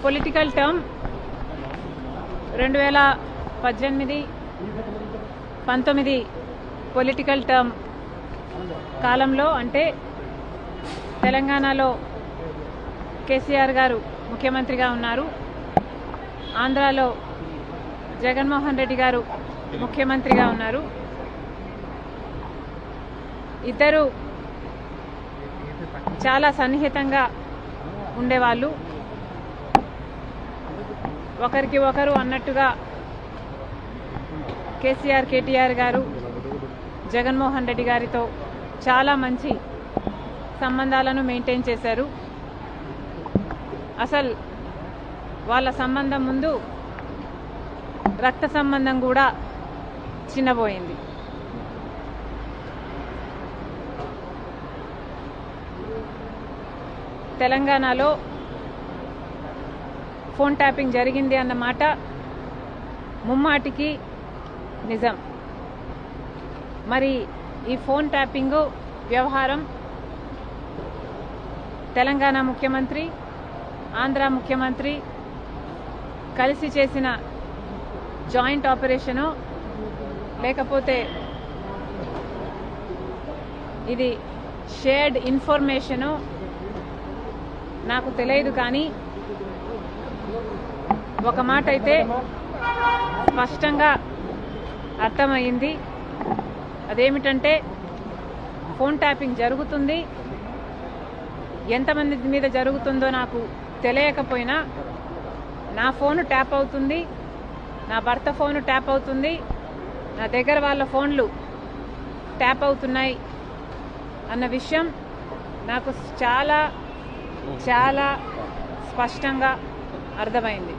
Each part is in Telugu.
పొలిటికల్ టర్మ్ 2018, 19 పొలిటికల్ టర్మ్ కాలంలో అంటే తెలంగాణలో కేసీఆర్ గారు ముఖ్యమంత్రిగా ఉన్నారు, ఆంధ్రాలో జగన్మోహన్ రెడ్డి గారు ముఖ్యమంత్రిగా ఉన్నారు. ఇద్దరు చాలా సన్నిహితంగా ఉండేవాళ్ళు, ఒకరికి ఒకరు అన్నట్టుగా కేసీఆర్ కేటీఆర్ గారు జగన్మోహన్ రెడ్డి గారితో చాలా మంచి సంబంధాలను మెయింటైన్ చేశారు. అసలు వాళ్ళ సంబంధం ముందు రక్త సంబంధం కూడా చిన్నబోయింది. తెలంగాణలో ఫోన్ ట్యాపింగ్ జరిగింది అన్నమాట ముమ్మాటికి నిజం. మరి ఈ ఫోన్ ట్యాపింగ్ వ్యవహారం తెలంగాణ ముఖ్యమంత్రి, ఆంధ్ర ముఖ్యమంత్రి కలిసి చేసిన జాయింట్ ఆపరేషను లేకపోతే ఇది షేర్డ్ ఇన్ఫర్మేషను నాకు తెలియదు. కానీ ఒక మాట అయితే స్పష్టంగా అర్థమైంది. అదేమిటంటే ఫోన్ ట్యాపింగ్ జరుగుతుంది, ఎంతమంది మీద జరుగుతుందో నాకు తెలియకపోయినా నా ఫోను ట్యాప్ అవుతుంది, నా భర్త ఫోను ట్యాప్ అవుతుంది, నా దగ్గర వాళ్ళ ఫోన్లు ట్యాప్ అవుతున్నాయి అన్న విషయం నాకు చాలా చాలా స్పష్టంగా అర్థమైంది.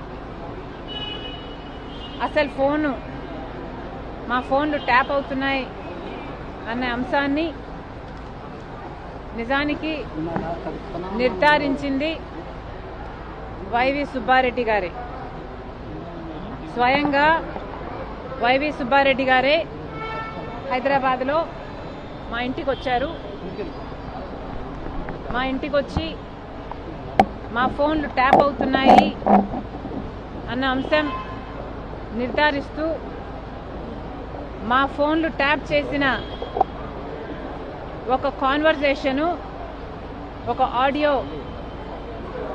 అసలు మా ఫోన్లు ట్యాప్ అవుతున్నాయి అన్న అంశాన్ని నిజానికి నిర్ధారించింది వైవి సుబ్బారెడ్డి గారే. స్వయంగా వైవి సుబ్బారెడ్డి గారే హైదరాబాద్లో మా ఇంటికి వచ్చారు. మా ఇంటికి వచ్చి మా ఫోన్లు ట్యాప్ అవుతున్నాయి అన్న అంశం నిర్ధారిస్తూ మా ఫోన్లు ట్యాప్ చేసిన ఒక కాన్వర్జేషను, ఒక ఆడియో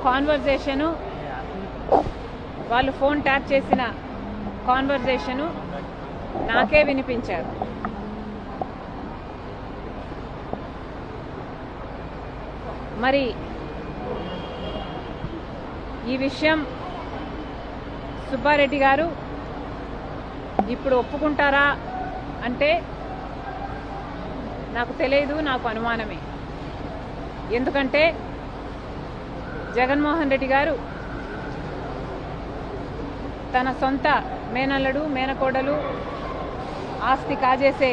కాన్వర్జేషను, వాళ్ళు ఫోన్ ట్యాప్ చేసిన కాన్వర్జేషను నాకే వినిపించారు. మరి ఈ విషయం సుబ్బారెడ్డి గారు ఇప్పుడు ఒప్పుకుంటారా అంటే నాకు తెలియదు, నాకు అనుమానమే. ఎందుకంటే జగన్మోహన్ రెడ్డి గారు తన సొంత మేనల్లుడు మేనకోడలు ఆస్తి కాజేసే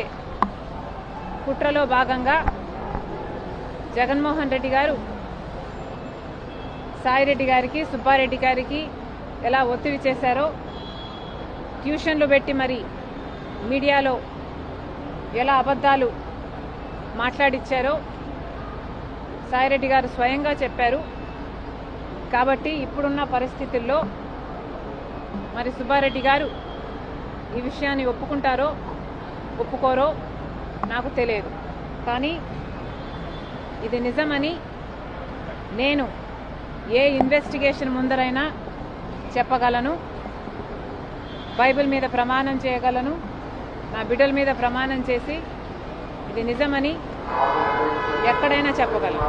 కుట్రలో భాగంగా జగన్మోహన్ రెడ్డి గారు సాయిరెడ్డి గారికి, సుబ్బారెడ్డి గారికి ఎలా ఒత్తిడి చేశారో, ట్యూషన్లు పెట్టి మరి మీడియాలో ఎలా అబద్ధాలు మాట్లాడిచ్చారో సాయిరెడ్డి గారు స్వయంగా చెప్పారు. కాబట్టి ఇప్పుడున్న పరిస్థితుల్లో మరి సుబ్బారెడ్డి గారు ఈ విషయాన్ని ఒప్పుకుంటారో ఒప్పుకోరో నాకు తెలియదు. కానీ ఇది నిజమని నేను ఏ ఇన్వెస్టిగేషన్ ముందరైనా చెప్పగలను, బైబిల్ మీద ప్రమాణం చేయగలను, నా బిడ్డల మీద ప్రమాణం చేసి ఇది నిజమని ఎక్కడైనా చెప్పగలను.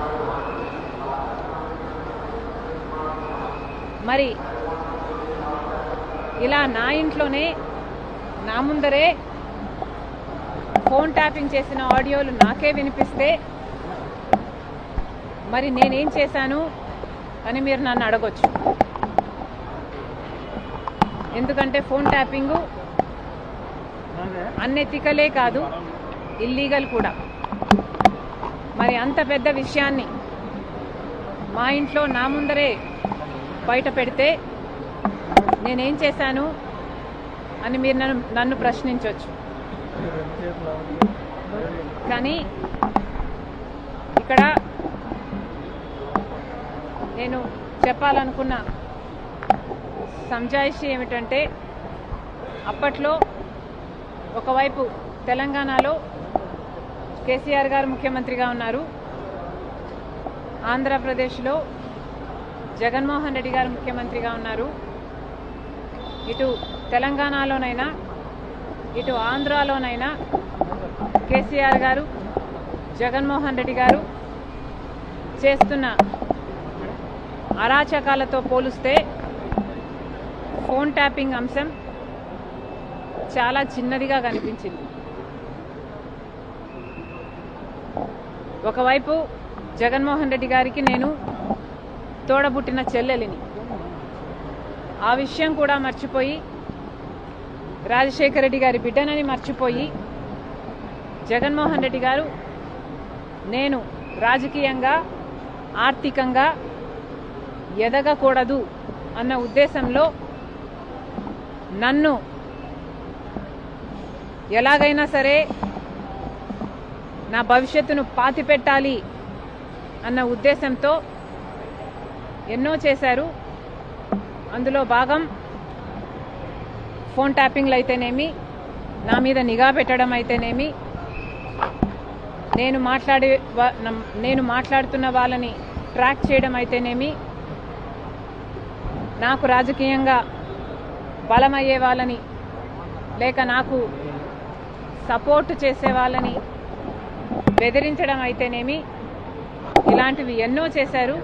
మరి ఇలా నా ఇంట్లోనే నా ముందరే ఫోన్ ట్యాపింగ్ చేసిన ఆడియోలు నాకే వినిపిస్తే మరి నేనేం చేశాను అని మీరు నన్ను అడగొచ్చు. ఎందుకంటే ఫోన్ ట్యాపింగు అన్ఎథికలే కాదు, ఇల్లీగల్ కూడా. మరి అంత పెద్ద విషయాన్ని మా ఇంట్లో నా ముందరే బయట పెడితే నేనేం చేశాను అని మీరు నన్ను ప్రశ్నించవచ్చు. కానీ ఇక్కడ నేను చెప్పాలనుకున్న సంజాయిషి ఏమిటంటే అప్పట్లో ఒకవైపు తెలంగాణలో కేసీఆర్ గారు ముఖ్యమంత్రిగా ఉన్నారు, ఆంధ్రప్రదేశ్లో జగన్మోహన్ రెడ్డి గారు ముఖ్యమంత్రిగా ఉన్నారు. ఇటు తెలంగాణలోనైనా ఇటు ఆంధ్రాలోనైనా కేసీఆర్ గారు జగన్మోహన్ రెడ్డి గారు చేస్తున్న అరాచకాలతో పోలిస్తే ఫోన్ ట్యాపింగ్ అంశం చాలా చిన్నదిగా కనిపించింది. ఒకవైపు జగన్మోహన్ రెడ్డి గారికి నేను తోడబుట్టిన చెల్లెలిని, ఆ విషయం కూడా మర్చిపోయి రాజశేఖర రెడ్డి గారి బిడ్డనని మర్చిపోయి జగన్మోహన్ రెడ్డి గారు నేను రాజకీయంగా ఆర్థికంగా ఎదగకూడదు అన్న ఉద్దేశంలో నన్ను ఎలాగైనా సరే నా భవిష్యత్తును పాతిపెట్టాలి అన్న ఉద్దేశంతో ఎన్నో చేశారు. అందులో భాగం ఫోన్ ట్యాపింగ్లు అయితేనేమి, నా మీద నిఘా పెట్టడం అయితేనేమి, నేను మాట్లాడుతున్న వాళ్ళని ట్రాక్ చేయడం అయితేనేమి, నాకు రాజకీయంగా బలమయ్యే వాళ్ళని లేక నాకు సపోర్ట్ చేసే వాళ్ళని బెదిరించడం అయితేనేమి, ఇలాంటివి ఎన్నో చేశారు.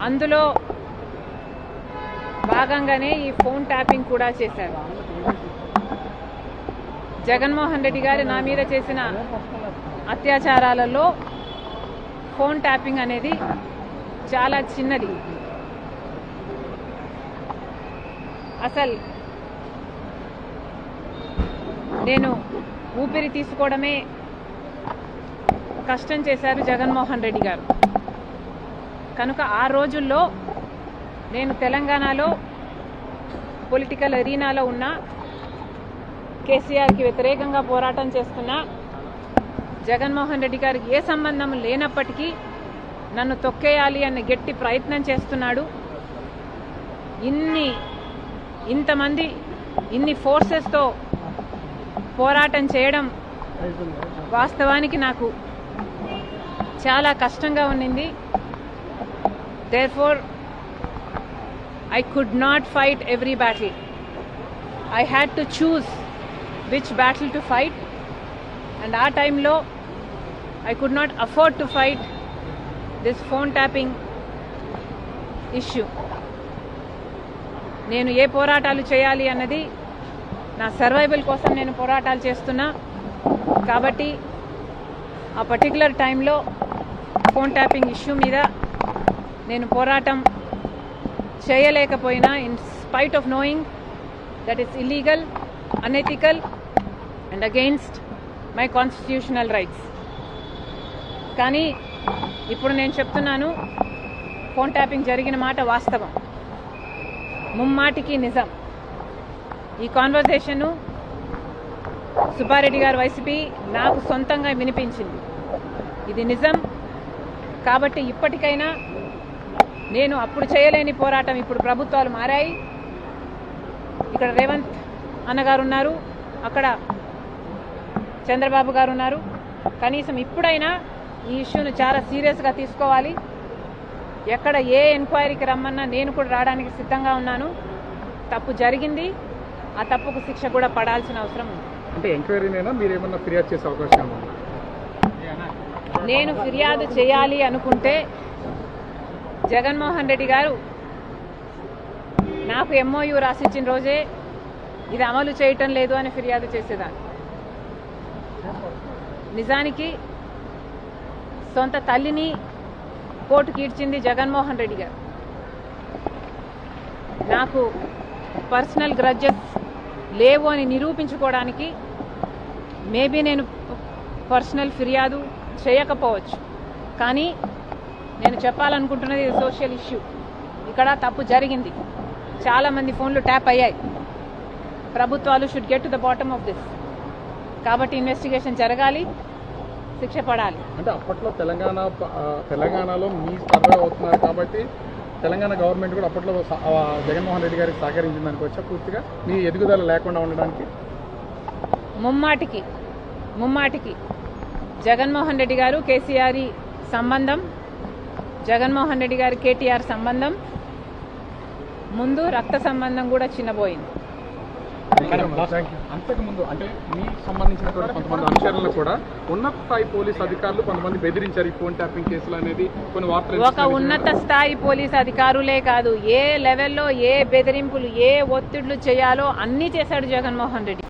అందులో భాగంగానే ఈ ఫోన్ ట్యాపింగ్ కూడా చేశారు. జగన్మోహన్ రెడ్డి గారు నా మీద చేసిన అత్యాచారాలలో ఫోన్ ట్యాపింగ్ అనేది చాలా చిన్నది. అసలు నేను ఊపిరి తీసుకోవడమే కష్టం చేశారు జగన్మోహన్ రెడ్డి గారు. కనుక ఆ రోజుల్లో నేను తెలంగాణలో పొలిటికల్ అరీనాలో ఉన్న కేసీఆర్కి వ్యతిరేకంగా పోరాటం చేస్తున్నా, జగన్మోహన్ రెడ్డి గారికి ఏ సంబంధం లేనప్పటికీ నన్ను తొక్కేయాలి అన్న గట్టి ప్రయత్నం చేస్తున్నాడు. ఇంతమంది ఇన్ని ఫోర్సెస్తో పోరాటం చేయడం వాస్తవానికి నాకు చాలా కష్టంగా ఉన్నింది. Therefore, I could not fight every battle. I had to choose which battle to fight, and our time lo I could not afford to fight this phone tapping issue. నేను ఏ పోరాటాలు చేయాలి అన్నది నా సర్వైవల్ కోసం నేను పోరాటాలు చేస్తున్నా. కాబట్టి ఆ పర్టికులర్ టైంలో ఫోన్ ట్యాపింగ్ ఇష్యూ మీద నేను పోరాటం చేయలేకపోయినా, in spite of knowing that is illegal, unethical and against my constitutional rights. కానీ ఇప్పుడు నేను చెప్తున్నాను, ఫోన్ ట్యాపింగ్ జరిగిన మాట వాస్తవం, ముమ్మాటికి నిజం. ఈ కాన్వర్జేషను సుబ్బారెడ్డి గారు వైసీపీ నాకు సొంతంగా వినిపించింది. ఇది నిజం. కాబట్టి ఇప్పటికైనా నేను అప్పుడు చేయలేని పోరాటం, ఇప్పుడు ప్రభుత్వాలు మారాయి, ఇక్కడ రేవంత్ అన్నగారు ఉన్నారు, అక్కడ చంద్రబాబు గారు ఉన్నారు, కనీసం ఇప్పుడైనా ఈ ఇష్యూను చాలా సీరియస్గా తీసుకోవాలి. ఎక్కడ ఏ ఎంక్వైరీకి రమ్మన్నా నేను కూడా రావడానికి సిద్ధంగా ఉన్నాను. తప్పు జరిగింది, ఆ తప్పుకు శిక్ష కూడా పడాల్సిన అవసరం ఉంది. అంటే ఎంక్వైరీనైనా మీరు ఏమన్నా ఫిర్యాదు చేసే అవకాశం ఉందా? నేను ఫిర్యాదు చేయాలి అనుకుంటే జగన్మోహన్ రెడ్డి గారు నాకు ఎంఓయూ రాసిచ్చిన రోజే ఇది అమలు చేయటం లేదు అని ఫిర్యాదు చేసేదాన్ని. నిజానికి సొంత తల్లిని కోర్టుకి ఈడ్చింది జగన్మోహన్ రెడ్డి గారు. నాకు పర్సనల్ గ్రడ్జెస్ లేవు అని నిరూపించుకోవడానికి మేబీ నేను పర్సనల్ ఫిర్యాదు చేయకపోవచ్చు, కానీ నేను చెప్పాలనుకుంటున్నది ఇది సోషల్ ఇష్యూ. ఇక్కడ తప్పు జరిగింది, చాలామంది ఫోన్లు ట్యాప్ అయ్యాయి. ప్రభుత్వాలు should get to the bottom of this. కాబట్టి ఇన్వెస్టిగేషన్ జరగాలి, శిక్ష పడాలి. అంటే అప్పట్లో తెలంగాణలో మీ సర్వే అవుతున్నారు కాబట్టి తెలంగాణ గవర్నమెంట్ కూడా అప్పట్లో జగన్మోహన్ రెడ్డి గారికి సహకరించింది అనుకోవచ్చా పూర్తిగా మీ ఎదుగుదల లేకుండా ఉండడానికి? ముమ్మాటికి జగన్మోహన్ రెడ్డి గారు కేసీఆర్ సంబంధం, జగన్మోహన్ రెడ్డి గారు కేటీఆర్ సంబంధం, ముందు రక్త సంబంధం కూడా చిన్నబోయింది. అంతకుముందు అంటే మీకు సంబంధించినటువంటి కొంతమంది అనుచరులను కూడా ఉన్నత స్థాయి పోలీస్ అధికారులు కొంతమంది బెదిరించారు ఈ ఫోన్ ట్యాపింగ్ కేసులు అనేది కొన్ని వార్తలు. ఒక ఉన్నత స్థాయి పోలీస్ అధికారులే కాదు, ఏ లెవెల్లో ఏ బెదిరింపులు ఏ ఒత్తిళ్లు చేయాలో అన్నీ చేశాడు జగన్మోహన్ రెడ్డి.